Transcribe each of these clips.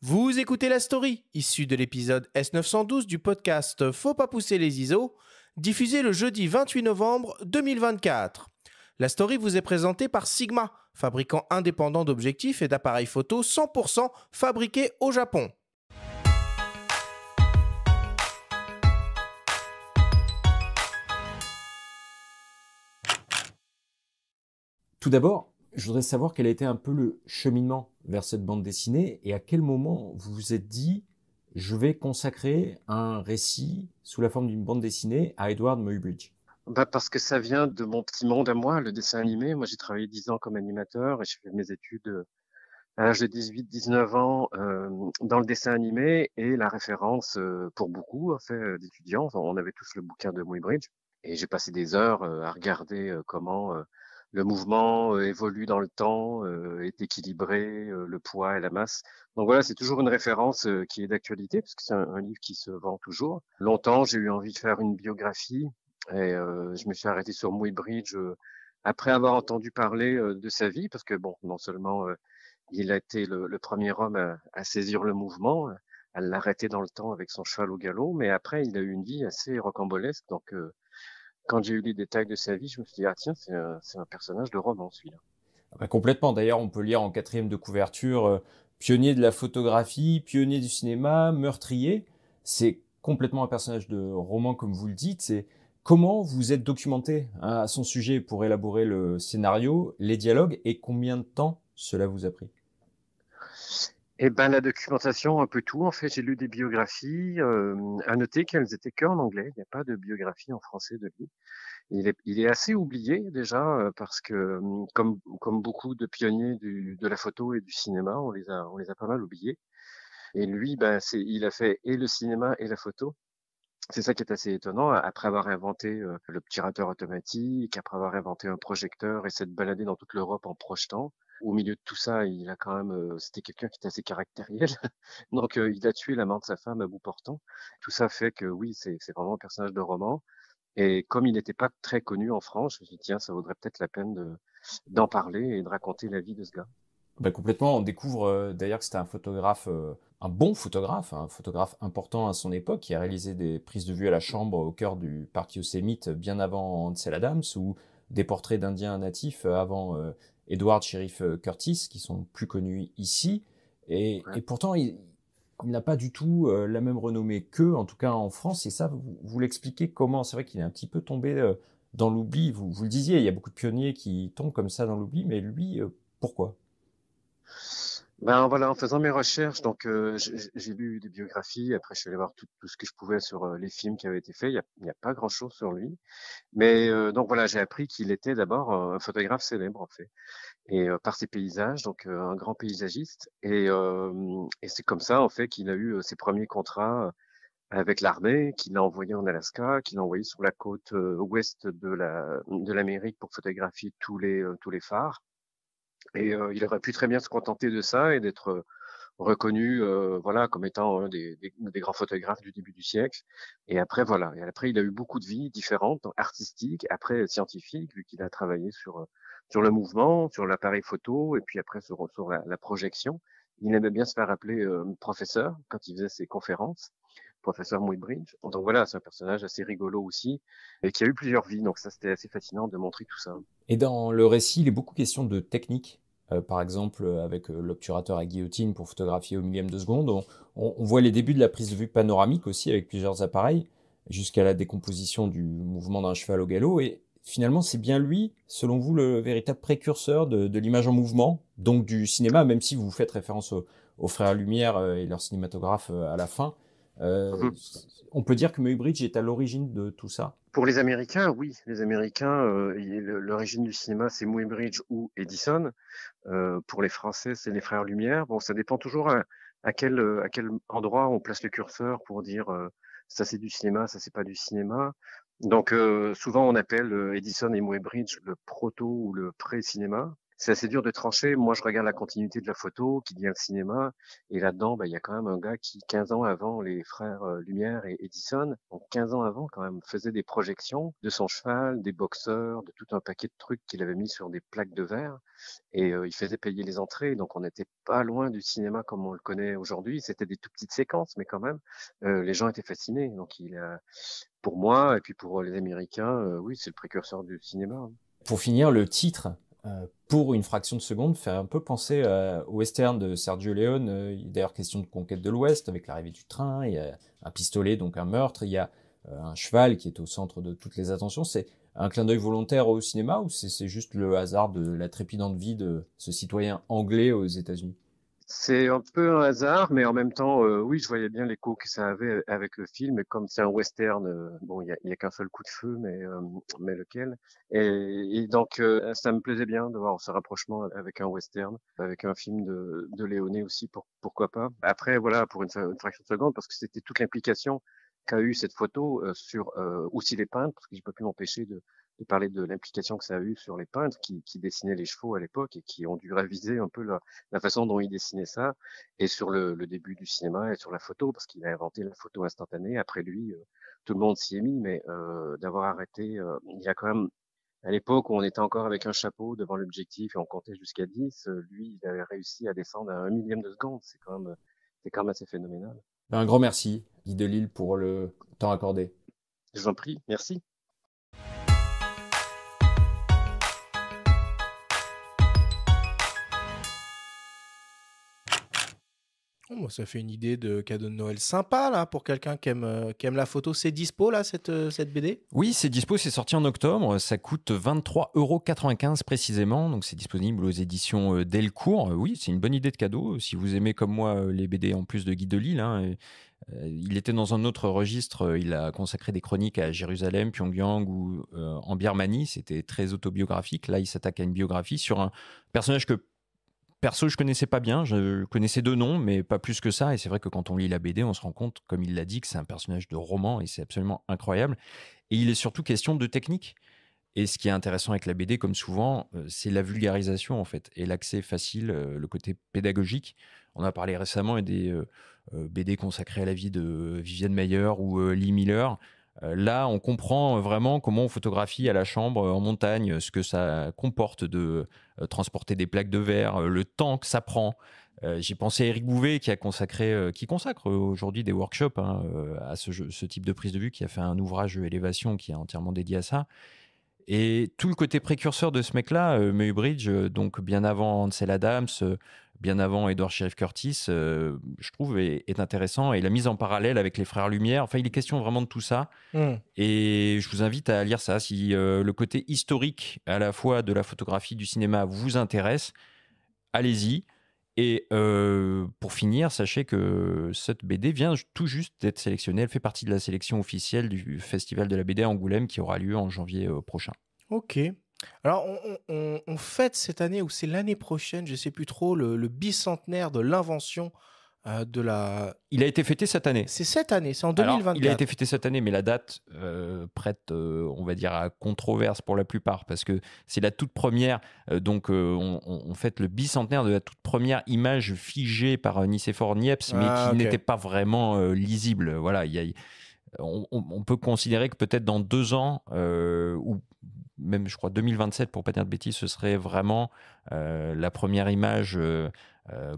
Vous écoutez La Story, issue de l'épisode S912 du podcast Faut pas pousser les ISO, diffusé le jeudi 28 novembre 2024. La Story vous est présentée par Sigma, fabricant indépendant d'objectifs et d'appareils photo 100% fabriqués au Japon. Tout d'abord, je voudrais savoir quel a été un peu le cheminement vers cette bande dessinée et à quel moment vous vous êtes dit je vais consacrer un récit sous la forme d'une bande dessinée à Edward Muybridge. Parce que ça vient de mon petit monde à moi, le dessin animé. Moi, j'ai travaillé 10 ans comme animateur et j'ai fait mes études à l'âge de 18-19 ans dans le dessin animé et la référence pour beaucoup en fait d'étudiants. Enfin, on avait tous le bouquin de Muybridge et j'ai passé des heures à regarder comment le mouvement évolue dans le temps, est équilibré, le poids et la masse. Donc voilà, c'est toujours une référence qui est d'actualité parce que c'est un livre qui se vend toujours. Longtemps, j'ai eu envie de faire une biographie et je me suis arrêté sur Muybridge après avoir entendu parler de sa vie parce que bon, non seulement il a été le premier homme à saisir le mouvement, à l'arrêter dans le temps avec son cheval au galop, mais après, il a eu une vie assez rocambolesque. Donc, quand j'ai eu les détails de sa vie, je me suis dit, ah tiens, c'est un personnage de roman, celui-là. Complètement, d'ailleurs on peut lire en quatrième de couverture pionnier de la photographie, pionnier du cinéma, meurtrier. C'est complètement un personnage de roman comme vous le dites. C'est comment vous êtes documenté à son sujet pour élaborer le scénario, les dialogues et combien de temps cela vous a pris? Eh ben, la documentation, un peu tout. En fait, j'ai lu des biographies. À noter qu'elles étaient qu'en anglais. Il n'y a pas de biographie en français de lui. Il est assez oublié déjà parce que comme beaucoup de pionniers de la photo et du cinéma, on les a pas mal oubliés. Et lui, ben, il a fait et le cinéma et la photo. C'est ça qui est assez étonnant. Après avoir inventé le obturateur automatique, après avoir inventé un projecteur et s'être baladé dans toute l'Europe en projetant, au milieu de tout ça, il a quand même, c'était quelqu'un qui était assez caractériel. Donc, il a tué l'amant de sa femme à bout portant. Tout ça fait que oui, c'est vraiment un personnage de roman. Et comme il n'était pas très connu en France, je me suis dit, tiens, ça vaudrait peut-être la peine d'en parler et de raconter la vie de ce gars. Complètement. On découvre d'ailleurs que c'était un photographe, un bon photographe, un photographe important à son époque, qui a réalisé des prises de vue à la chambre au cœur du parc Yosemite bien avant Ansel Adams, ou des portraits d'Indiens natifs avant Edward Sheriff Curtis, qui sont plus connus ici. Ouais. Et pourtant, il n'a pas du tout la même renommée qu'eux, en tout cas en France. Et ça, vous l'expliquez comment? C'est vrai qu'il est un petit peu tombé dans l'oubli. Vous le disiez, il y a beaucoup de pionniers qui tombent comme ça dans l'oubli, mais lui, pourquoi? Ben voilà, en faisant mes recherches, donc j'ai lu des biographies. Après, je suis allé voir tout ce que je pouvais sur les films qui avaient été faits. Il y a pas grand-chose sur lui, mais donc voilà, j'ai appris qu'il était d'abord un photographe célèbre en fait, et par ses paysages, donc un grand paysagiste. Et c'est comme ça en fait qu'il a eu ses premiers contrats avec l'armée, qu'il a envoyé en Alaska, qu'il a envoyé sur la côte ouest de l'Amérique pour photographier tous les phares. Et il aurait pu très bien se contenter de ça et d'être reconnu voilà comme étant un des grands photographes du début du siècle. Et après voilà, et après il a eu beaucoup de vies différentes, artistiques, après scientifiques, vu qu'il a travaillé sur le mouvement, sur l'appareil photo et puis après sur la projection. Il aimait bien se faire appeler professeur quand il faisait ses conférences, professeur Muybridge. Donc voilà, c'est un personnage assez rigolo aussi et qui a eu plusieurs vies. Donc ça, c'était assez fascinant de montrer tout ça. Et dans le récit, il est beaucoup question de technique. Par exemple, avec l'obturateur à guillotine pour photographier au millième de seconde. On voit les débuts de la prise de vue panoramique aussi avec plusieurs appareils, jusqu'à la décomposition du mouvement d'un cheval au galop. Et finalement, c'est bien lui, selon vous, le véritable précurseur de l'image en mouvement, donc du cinéma, même si vous faites référence aux frères Lumière et leur cinématographe à la fin. Euh, Mhm. on peut dire que Muybridge est à l'origine de tout ça. Pour les Américains, oui. Les Américains, l'origine du cinéma, c'est Muybridge ou Edison. Pour les Français, c'est les frères Lumière. Bon, ça dépend toujours à quel endroit on place le curseur pour dire ça c'est du cinéma, ça c'est pas du cinéma. Donc souvent on appelle Edison et Muybridge le proto ou le pré-cinéma. c'est assez dur de trancher. Moi, je regarde la continuité de la photo qui devient le cinéma. Et là-dedans, il y a quand même un gars qui, 15 ans avant les frères Lumière et Edison, donc 15 ans avant quand même, faisait des projections de son cheval, des boxeurs, de tout un paquet de trucs qu'il avait mis sur des plaques de verre. Et il faisait payer les entrées. Donc, on n'était pas loin du cinéma comme on le connaît aujourd'hui. C'était des tout petites séquences, mais quand même, les gens étaient fascinés. Donc, pour moi, et puis pour les Américains, oui, c'est le précurseur du cinéma, hein. Pour finir, le titre, pour une fraction de seconde, fait un peu penser au western de Sergio Leone. Il y a d'ailleurs question de conquête de l'Ouest avec l'arrivée du train, il y a un pistolet, donc un meurtre, il y a un cheval qui est au centre de toutes les attentions. C'est un clin d'œil volontaire au cinéma ou c'est juste le hasard de la trépidante vie de ce citoyen anglais aux États-Unis? C'est un peu un hasard, mais en même temps, oui, je voyais bien l'écho que ça avait avec le film. Et comme c'est un western, bon, il y a qu'un seul coup de feu, mais lequel? Et donc, ça me plaisait bien de voir ce rapprochement avec un western, avec un film de Léoné aussi, pourquoi pas. Après, voilà, pour une fraction de seconde, parce que c'était toute l'implication qu'a eu cette photo sur aussi les peintres, parce que j'ai pas pu m'empêcher de parler de l'implication que ça a eu sur les peintres qui dessinaient les chevaux à l'époque et qui ont dû réviser un peu la façon dont il dessinait ça, et sur le début du cinéma et sur la photo, parce qu'il a inventé la photo instantanée. Après lui, tout le monde s'y est mis, mais d'avoir arrêté, il y a quand même, à l'époque où on était encore avec un chapeau devant l'objectif et on comptait jusqu'à 10, lui, il avait réussi à descendre à un millième de seconde. C'est quand même assez phénoménal. Un grand merci, Guy Delisle, pour le temps accordé. Je vous en prie, merci. Oh, ça fait une idée de cadeau de Noël sympa là pour quelqu'un qui aime la photo. C'est dispo là cette BD? Oui, c'est dispo, c'est sorti en octobre. Ça coûte 23,95 € précisément. Donc c'est disponible aux éditions Delcourt. Oui, c'est une bonne idée de cadeau. Si vous aimez comme moi les BD en plus de Guy Delisle, hein, il était dans un autre registre. Il a consacré des chroniques à Jérusalem, Pyongyang ou en Birmanie. C'était très autobiographique. Là, il s'attaque à une biographie sur un personnage que perso, je connaissais pas bien, je connaissais deux noms, mais pas plus que ça. Et c'est vrai que quand on lit la BD, on se rend compte, comme il l'a dit, que c'est un personnage de roman et c'est absolument incroyable. Et il est surtout question de technique. Et ce qui est intéressant avec la BD, comme souvent, c'est la vulgarisation en fait et l'accès facile, le côté pédagogique. On a parlé récemment des BD consacrés à la vie de Viviane Mayer ou Lee Miller. Là, on comprend vraiment comment on photographie à la chambre, en montagne, ce que ça comporte de transporter des plaques de verre, le temps que ça prend. J'ai pensé à Eric Bouvet qui consacre aujourd'hui des workshops à ce type de prise de vue, qui a fait un ouvrage Élévation qui est entièrement dédié à ça. Et tout le côté précurseur de ce mec-là, Muybridge, donc bien avant Ansel Adams, bien avant Edward Sheriff Curtis, je trouve est intéressant. Et la mise en parallèle avec les Frères Lumière, enfin, il est question vraiment de tout ça. Et je vous invite à lire ça. Si le côté historique à la fois de la photographie du cinéma vous intéresse, allez-y. Et pour finir, sachez que cette BD vient tout juste d'être sélectionnée. Elle fait partie de la sélection officielle du Festival de la BD à Angoulême qui aura lieu en janvier prochain. Ok. Alors, on fête cette année, ou c'est l'année prochaine, je ne sais plus trop, le bicentenaire de l'invention de la... Il a été fêté cette année. C'est cette année, c'est en Alors, 2024. il a été fêté cette année, mais la date prête, on va dire, à controverse pour la plupart, parce que c'est la toute première, on fête le bicentenaire de la toute première image figée par Nicéphore Niepce, mais qui n'était pas vraiment lisible. Voilà, on peut considérer que peut-être dans 2 ans, ou même je crois 2027 pour pas dire de bêtises, ce serait vraiment la première image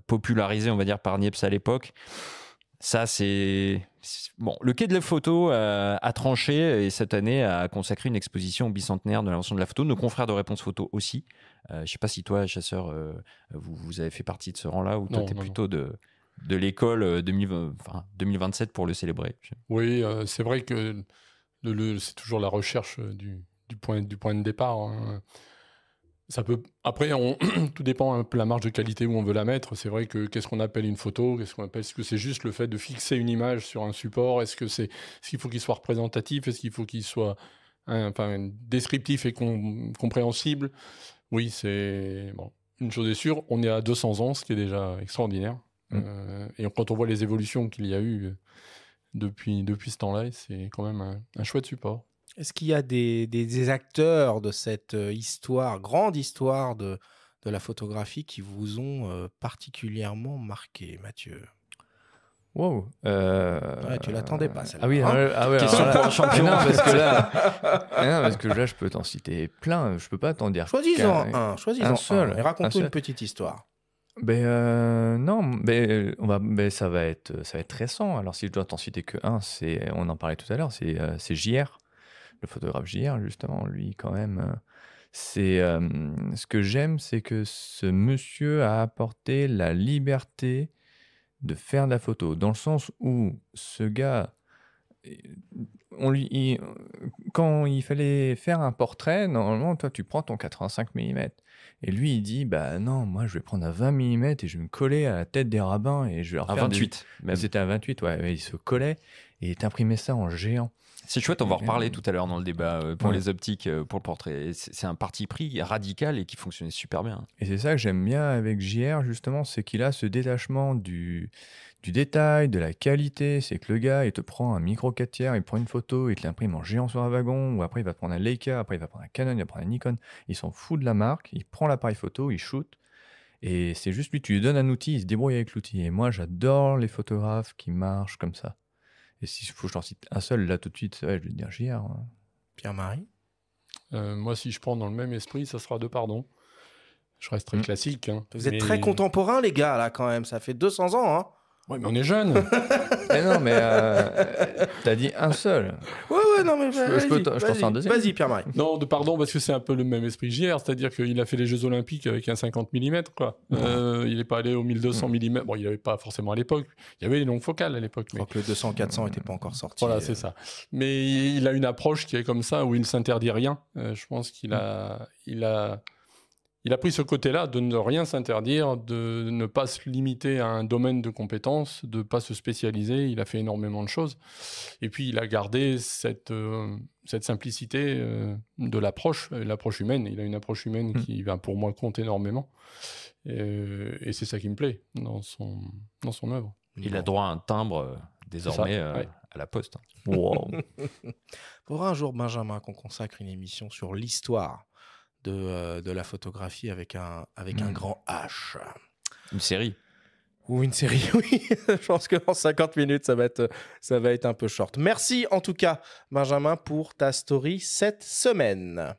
popularisée, on va dire, par Niepce à l'époque. Ça, c'est... Bon, le Quai de la Photo a tranché et cette année a consacré une exposition au bicentenaire de l'invention de la photo. Nos confrères de Réponse Photo aussi. Je ne sais pas si toi, Chasseur, vous avez fait partie de ce rang-là, ou toi, tu es plutôt de l'école 2027 pour le célébrer. Oui, c'est vrai que c'est toujours la recherche du point de départ, hein. Ça peut... Après, tout dépend un peu de la marge de qualité où on veut la mettre. C'est vrai que qu'est-ce qu'on appelle une photo? Est-ce que c'est juste le fait de fixer une image sur un support? Est-ce qu'il faut qu'il soit représentatif? Est-ce qu'il faut qu'il soit descriptif et compréhensible? Oui, c'est... Bon. Une chose est sûre, on est à 200 ans, ce qui est déjà extraordinaire. Et quand on voit les évolutions qu'il y a eu depuis ce temps-là, c'est quand même un chouette support. Est-ce qu'il y a des acteurs de cette grande histoire de de la photographie qui vous ont particulièrement marqué, Mathieu? Wow. Ouais, tu l'attendais pas, celle-là. Ah oui, hein ouais, Question pour un champion. Non, parce que là, je peux t'en citer plein. Je peux pas t'en dire. Choisis-en qu'un. un, choisis-en un seul, et un raconte-nous seul. une petite histoire. Non, ça va être récent. Alors si je dois t'en citer que un, on en parlait tout à l'heure, c'est JR, le photographe JR justement. Lui quand même, ce que j'aime, c'est que ce monsieur a apporté la liberté de faire de la photo, dans le sens où ce gars, quand il fallait faire un portrait, normalement, toi, tu prends ton 85 mm. Et lui, il dit, bah non, moi, je vais prendre un 20 mm et je vais me coller à la tête des rabbins et je vais leur Un faire 28, même. C'était un 28, ouais. Il se collait et t'imprimait ça en géant. C'est chouette, on va en reparler tout à l'heure dans le débat pour Ouais. les optiques, pour le portrait. C'est un parti pris radical et qui fonctionnait super bien. Et c'est ça que j'aime bien avec JR, justement, c'est qu'il a ce détachement du détail, de la qualité. C'est que le gars, il te prend un micro 4 tiers, il prend une photo, il te l'imprime en géant sur un wagon, ou après il va prendre un Leica, après il va prendre un Canon, il va prendre un Nikon. Il s'en fout de la marque, il prend l'appareil photo, il shoot. Et c'est juste lui, tu lui donnes un outil, il se débrouille avec l'outil. Et moi, j'adore les photographes qui marchent comme ça. Et s'il faut que je t'en cite un seul, là, tout de suite, ouais, je vais te dire JR. Hein. Pierre-Marie? Moi, si je prends dans le même esprit, ça sera De Pardon. Je reste très classique. Hein. Vous êtes Mais- très contemporains, les gars, là, quand même. Ça fait 200 ans, hein. Ouais, mais on est jeunes. Mais non, mais t'as dit un seul. Ouais, non, mais je peux t'en vas-y, faire un deuxième. Vas-y, Pierre-Marie. Non, De Pardon, parce que c'est un peu le même esprit JR, c'est-à-dire qu'il a fait les Jeux Olympiques avec un 50 mm, quoi. Il n'est pas allé au 1200 mm. Bon, il n'y avait pas forcément à l'époque. Il y avait les longues focales à l'époque. Je Mais... crois que le 200-400 n'était pas encore sorti. Voilà, c'est ça. Mais il a une approche qui est comme ça, où il ne s'interdit rien. Je pense qu'il il a pris ce côté-là de ne rien s'interdire, de ne pas se limiter à un domaine de compétences, de ne pas se spécialiser. Il a fait énormément de choses. Et puis, il a gardé cette simplicité de l'approche humaine. Il a une approche humaine qui, pour moi, compte énormément. Et c'est ça qui me plaît dans son œuvre. Il a droit à un timbre désormais ouais. à la poste. Wow. Faudra un jour, Benjamin, qu'on consacre une émission sur l'histoire de la photographie avec un grand H. Une série. Ou une série, oui. Je pense que dans 50 minutes, ça va être un peu short. Merci en tout cas, Benjamin, pour ta story cette semaine.